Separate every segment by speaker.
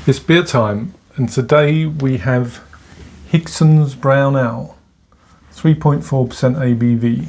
Speaker 1: It's beer time, and today we have Higsons Brown Ale, 3.4% ABV.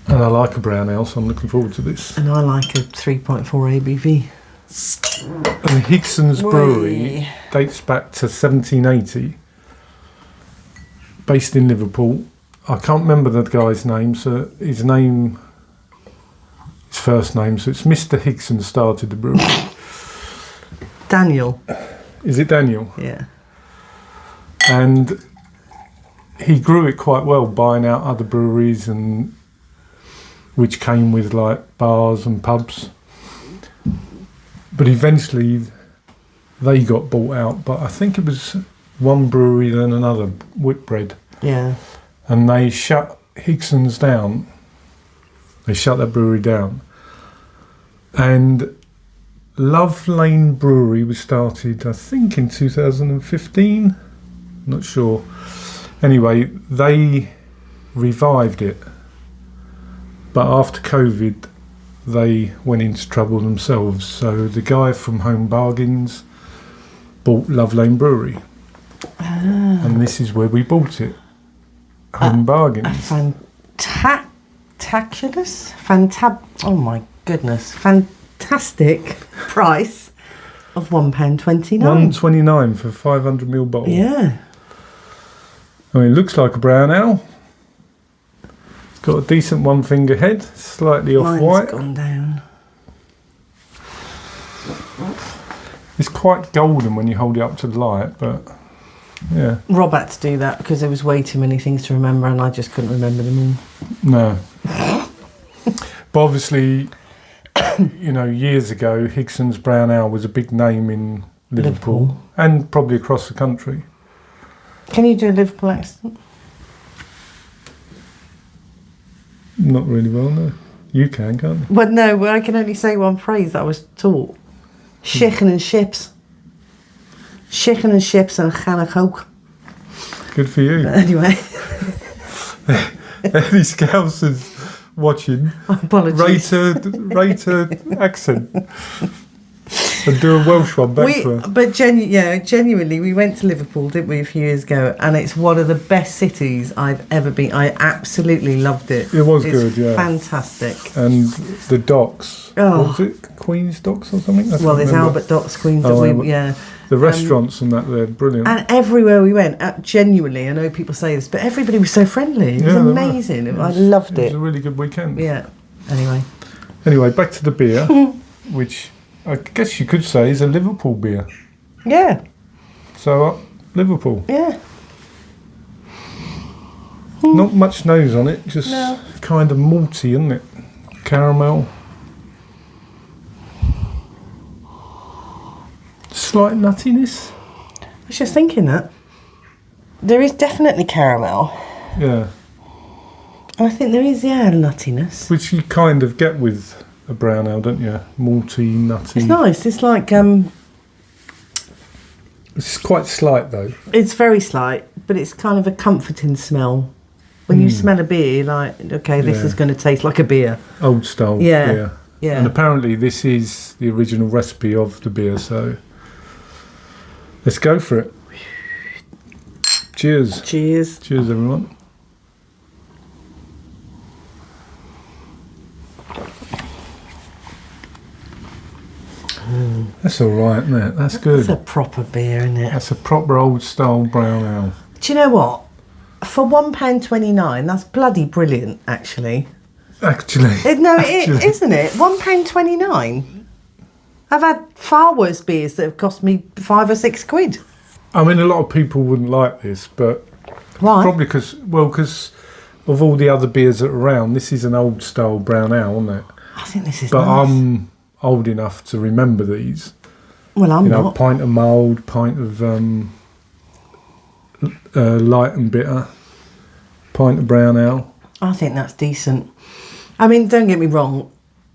Speaker 1: And I like a brown ale, so I'm looking forward to this.
Speaker 2: And I like a 3.4 ABV.
Speaker 1: And Higsons Brewery dates back to 1780, based in Liverpool. I can't remember the guy's name, so his first name, so it's Mr. Higson started the brewery.
Speaker 2: Daniel.
Speaker 1: Is it Daniel?
Speaker 2: Yeah.
Speaker 1: And he grew it quite well, buying out other breweries, and which came with like bars and pubs. But eventually they got bought out, but I think it was one brewery then another, Whitbread.
Speaker 2: Yeah.
Speaker 1: And they shut Higsons down. They shut that brewery down. And Love Lane Brewery was started, I think, in 2015. Not sure. Anyway, they revived it. But after COVID, they went into trouble themselves. So the guy from Home Bargains bought Love Lane Brewery. And this is where we bought it. Home Bargains.
Speaker 2: Oh my goodness. Fantastic price of £1.29.
Speaker 1: £1.29 for 500ml bottle.
Speaker 2: Yeah.
Speaker 1: I mean, it looks like a brown ale. It's got a decent one finger head, slightly off white.
Speaker 2: Mine's gone down.
Speaker 1: It's quite golden when you hold it up to the light, but yeah.
Speaker 2: Rob had to do that because there was way too many things to remember and I just couldn't remember them all.
Speaker 1: No. But obviously, you know, years ago, Higsons Brown Ale was a big name in Liverpool and probably across the country.
Speaker 2: Can you do a Liverpool accent?
Speaker 1: Not really well, no. You can, can't you?
Speaker 2: Well, no, I can only say one phrase that I was taught. Chicken and chips. Chicken and chips and a can of Coke.
Speaker 1: Good for you.
Speaker 2: But anyway.
Speaker 1: Any Scousers watching,
Speaker 2: Apologies.
Speaker 1: rate her accent. And do a Welsh one back to her.
Speaker 2: But genuinely, we went to Liverpool, didn't we, a few years ago, and it's one of the best cities I've ever been. I absolutely loved it.
Speaker 1: It was good, yeah.
Speaker 2: Fantastic.
Speaker 1: And the docks.
Speaker 2: Oh.
Speaker 1: What was it? Queen's Docks or something?
Speaker 2: There's Albert Docks, Queen's Docks, yeah.
Speaker 1: The restaurants and that, they're brilliant.
Speaker 2: And everywhere we went, genuinely, I know people say this, but everybody was so friendly. It was amazing. I loved it.
Speaker 1: It was a really good weekend.
Speaker 2: Yeah. Anyway,
Speaker 1: back to the beer, which I guess you could say is a Liverpool beer.
Speaker 2: Yeah.
Speaker 1: So, Liverpool.
Speaker 2: Yeah.
Speaker 1: Not much nose on it, just kind of malty, isn't it? Caramel. Slight nuttiness.
Speaker 2: I was just thinking that. There is definitely caramel.
Speaker 1: Yeah.
Speaker 2: And I think there is, nuttiness.
Speaker 1: Which you kind of get with a brown ale, don't you? Malty, nutty.
Speaker 2: It's nice. It's like...
Speaker 1: It's quite slight, though.
Speaker 2: It's very slight, but it's kind of a comforting smell. When you smell a beer, you're like, okay, this is going to taste like a beer.
Speaker 1: Old style beer.
Speaker 2: Yeah.
Speaker 1: And apparently this is the original recipe of the beer, so let's go for it. Cheers.
Speaker 2: Cheers.
Speaker 1: Cheers, everyone. That's all right, isn't it? That's good.
Speaker 2: That's a proper beer, isn't it?
Speaker 1: That's a proper old style brown ale.
Speaker 2: Do you know what? For £1.29, that's bloody brilliant, actually.
Speaker 1: Actually.
Speaker 2: Isn't it? £1.29. I've had far worse beers that have cost me £5 or £6.
Speaker 1: I mean, a lot of people wouldn't like this, but
Speaker 2: why?
Speaker 1: Probably because of all the other beers that are around. This is an old style brown ale, isn't it?
Speaker 2: I think this is
Speaker 1: But
Speaker 2: nice.
Speaker 1: I'm old enough to remember these.
Speaker 2: Well, I'm not.
Speaker 1: Pint of mild, pint of light and bitter, pint of brown ale.
Speaker 2: I think that's decent. I mean, don't get me wrong.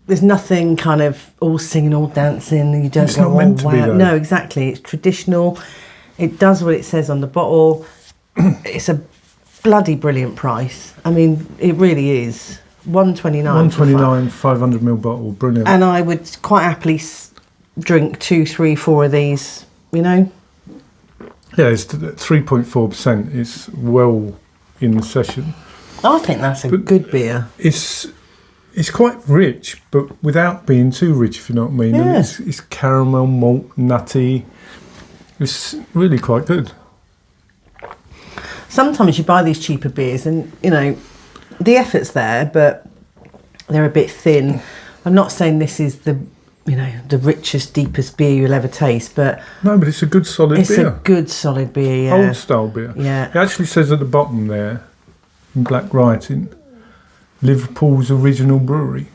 Speaker 2: There's nothing kind of all singing, all dancing. You don't
Speaker 1: It's
Speaker 2: go,
Speaker 1: not meant to be,
Speaker 2: wow.
Speaker 1: though.
Speaker 2: No, exactly. It's traditional. It does what it says on the bottle. It's a bloody brilliant price. I mean, it really is. £1.29.
Speaker 1: £1.29, 500ml bottle, brilliant.
Speaker 2: And I would quite happily drink 2, 3, 4 of these, you know.
Speaker 1: Yeah, it's 3.4%. It's well in the session.
Speaker 2: I think that's a good beer.
Speaker 1: It's quite rich, but without being too rich, if you know what I mean.
Speaker 2: Yeah.
Speaker 1: And it's caramel, malt, nutty. It's really quite good.
Speaker 2: Sometimes you buy these cheaper beers and, you know, the effort's there, but they're a bit thin. I'm not saying this is the richest, deepest beer you'll ever taste, but...
Speaker 1: No, but it's a good solid beer.
Speaker 2: It's a good solid beer, yeah.
Speaker 1: Old style beer.
Speaker 2: Yeah.
Speaker 1: It actually says at the bottom there, in black writing, Liverpool's original brewery.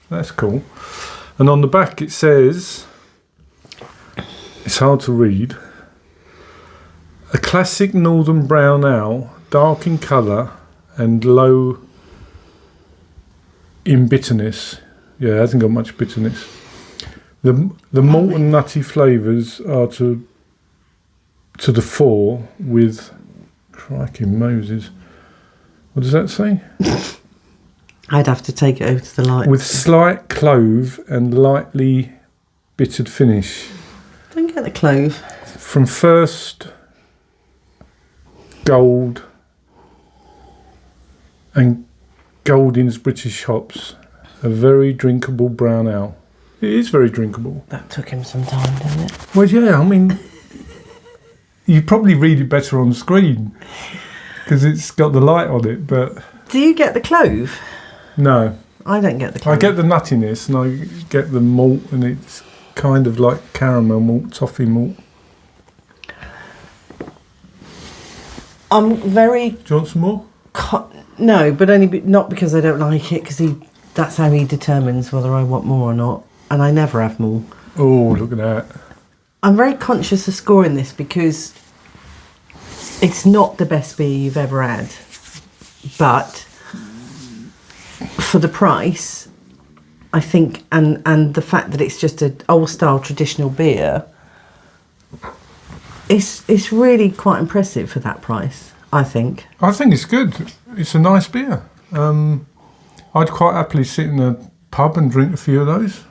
Speaker 1: That's cool. And on the back it says, it's hard to read, a classic northern brown ale, dark in colour and low in bitterness. Yeah, it hasn't got much bitterness. The malt and nutty flavours are to the fore with, crikey Moses, what does that say?
Speaker 2: I'd have to take it over to the light.
Speaker 1: With slight clove and lightly bittered finish.
Speaker 2: Don't get the clove.
Speaker 1: From first gold and Golding's British hops, a very drinkable brown ale. It is very drinkable.
Speaker 2: That took him some time, didn't it?
Speaker 1: Well, yeah, I mean, you probably read it better on screen because it's got the light on it, but...
Speaker 2: Do you get the clove?
Speaker 1: No.
Speaker 2: I don't get the clove.
Speaker 1: I get the nuttiness and I get the malt, and it's kind of like caramel malt, toffee malt.
Speaker 2: I'm very...
Speaker 1: Do you want some more?
Speaker 2: No, but only not because I don't like it, because that's how he determines whether I want more or not, and I never have more.
Speaker 1: Oh, look at that.
Speaker 2: I'm very conscious of scoring this because it's not the best beer you've ever had, but for the price, I think, and the fact that it's just an old style traditional beer, it's really quite impressive for that price, I think.
Speaker 1: I think it's good. It's a nice beer. I'd quite happily sit in a pub and drink a few of those.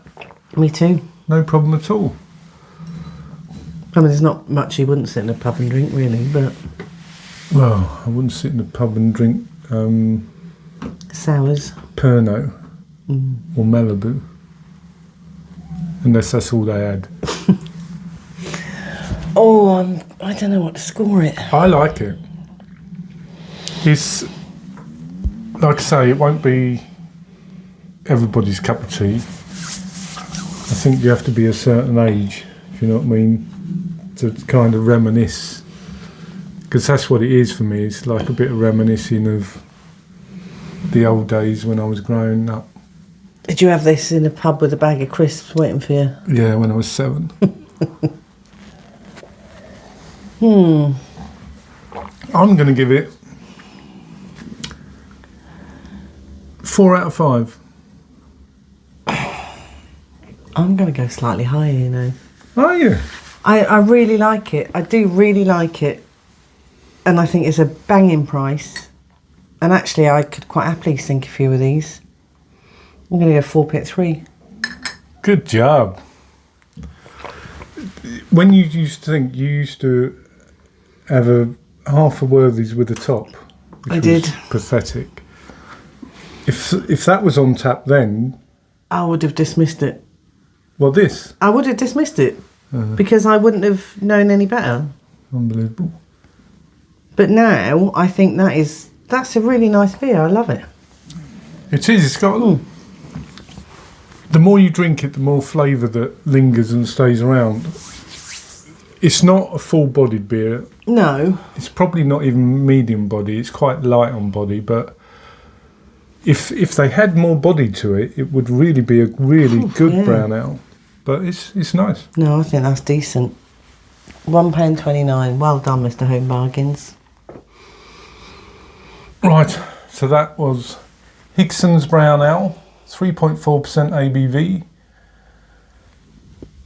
Speaker 2: Me too.
Speaker 1: No problem at all.
Speaker 2: I mean, there's not much you wouldn't sit in a pub and drink, really, but...
Speaker 1: Well, I wouldn't sit in a pub and drink...
Speaker 2: sours.
Speaker 1: Pernod or Malibu. Unless that's all they had.
Speaker 2: I don't know what to score it.
Speaker 1: I like it. It's... Like I say, it won't be everybody's cup of tea. I think you have to be a certain age, if you know what I mean, to kind of reminisce. Because that's what it is for me. It's like a bit of reminiscing of the old days when I was growing up.
Speaker 2: Did you have this in a pub with a bag of crisps waiting for you?
Speaker 1: Yeah, when I was 7. I'm going to give it 4 out of 5.
Speaker 2: I'm going to go slightly higher, you know.
Speaker 1: Are you?
Speaker 2: I really like it. I do really like it. And I think it's a banging price. And actually, I could quite happily sink a few of these. I'm going to go 4.3.
Speaker 1: Good job. When you used to have a half a Worthies with a top, which
Speaker 2: I
Speaker 1: was
Speaker 2: did.
Speaker 1: Pathetic. If that was on tap then...
Speaker 2: I would have dismissed it.
Speaker 1: Well, this?
Speaker 2: I would have dismissed it. Because I wouldn't have known any better.
Speaker 1: Unbelievable.
Speaker 2: But now, I think that's a really nice beer. I love it.
Speaker 1: It is. It's got... The more you drink it, the more flavour that lingers and stays around. It's not a full-bodied beer.
Speaker 2: No.
Speaker 1: It's probably not even medium body. It's quite light on body, but if they had more body to it, it would really be a really good brown ale. But it's nice.
Speaker 2: No, I think that's decent. £1.29. Well done, Mr. Home Bargains.
Speaker 1: Right, so that was Higsons Brown Ale, 3.4% ABV.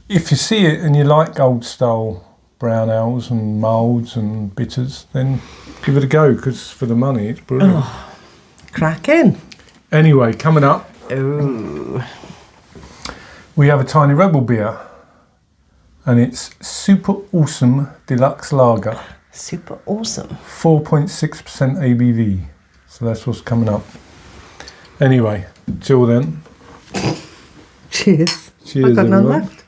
Speaker 1: If you see it and you like old style brown ales and moulds and bitters, then give it a go, because for the money it's brilliant.
Speaker 2: Oh, cracking.
Speaker 1: Anyway, coming up,
Speaker 2: Ooh.
Speaker 1: we have a Tiny Rebel beer. and it's Super Awesome Deluxe Lager.
Speaker 2: Super awesome.
Speaker 1: 4.6% ABV. So that's what's coming up. Anyway, till then.
Speaker 2: Cheers.
Speaker 1: Cheers,
Speaker 2: I've got none
Speaker 1: everyone.
Speaker 2: left.